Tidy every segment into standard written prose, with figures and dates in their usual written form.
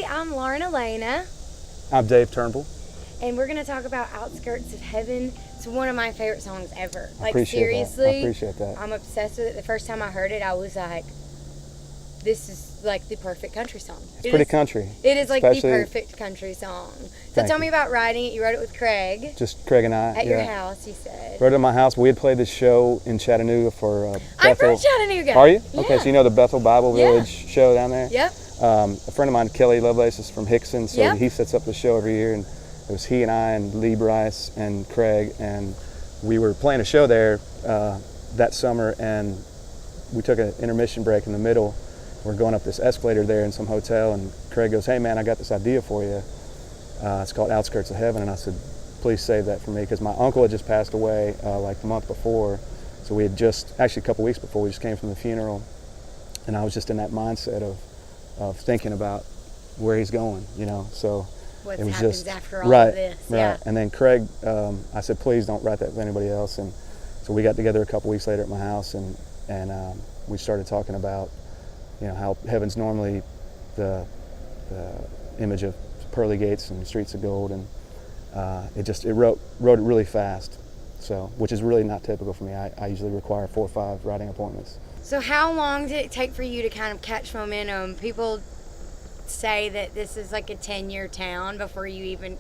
Hi, I'm Alaina. I'm Dave Turnbull. And we're going to talk about Outskirts of Heaven. It's one of my favorite songs ever. I appreciate that. I'm obsessed with it. The first time I heard it, I was like, this is like the perfect country song. It's pretty country. It is like the perfect country song. So tell me about writing it. You wrote it with Craig. Just Craig and I. At your house, you said. Wrote it at my house. We had played this show in Chattanooga for Bethel. I'm from Chattanooga. Are you? Yeah. Okay, so you know the Bethel Bible Village show down there? Yep. A friend of mine, Kelly Lovelace, is from Hickson, so Yep. he sets up the show every year, and it was he and I and Lee Bryce and Craig, and we were playing a show there that summer, and we took an intermission break in the middle. We're going up this escalator there in some hotel, and Craig goes, "Hey man, I got this idea for you. It's called Outskirts of Heaven." And I said, "Please save that for me," because my uncle had just passed away like the month before. So we had actually a couple weeks before, we just came from the funeral, and I was just in that mindset of thinking about where he's going, you know. So what it was happens just after all of this. Right. Yeah. And then Craig, I said, "Please don't write that with anybody else." And so we got together a couple weeks later at my house, and we started talking about, you know, how heaven's normally the image of pearly gates and streets of gold, and it wrote it really fast, so which is really not typical for me. I usually require 4 or 5 writing appointments. So how long did it take for you to kind of catch momentum? People say that this is like a 10-year town before you even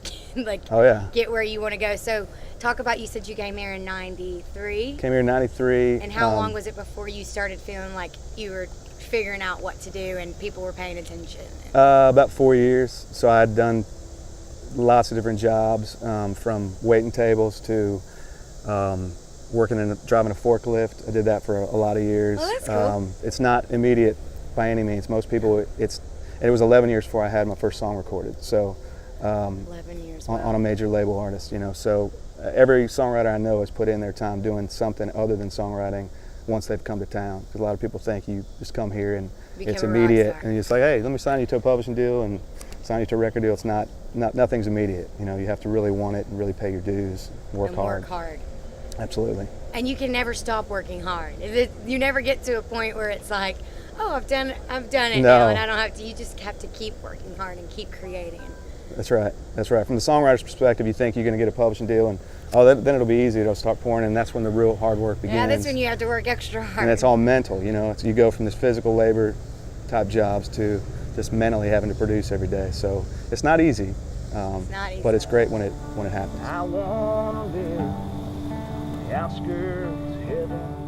get where you want to go. So talk about, you said you came here in 93. Came here in 93. And how long was it before you started feeling like you were figuring out what to do and people were paying attention? About 4 years. So I had done lots of different jobs, from waiting tables to driving a forklift. I did that for a lot of years. Oh, that's cool. It's not immediate by any means. Most people, it was 11 years before I had my first song recorded. So 11 years. On a major label artist, you know. So every songwriter I know has put in their time doing something other than songwriting once they've come to town. Because a lot of people think you just come here and it's immediate, and you're just like, "Hey, let me sign you to a publishing deal and sign you to a record deal." It's nothing's immediate. You know, you have to really want it and really pay your dues, work hard. Absolutely. And you can never stop working hard. You never get to a point where it's like, "Oh, I've done it now, and I don't have to." You just have to keep working hard and keep creating. That's right. From the songwriter's perspective, you think you're going to get a publishing deal, and then it'll be easy. It'll start pouring, and that's when the real hard work begins. Yeah, that's when you have to work extra hard. And it's all mental, you know. You go from this physical labor type jobs to just mentally having to produce every day. So it's not easy. It's not easy. But it's great when it happens. I wanna live on the outskirts of heaven.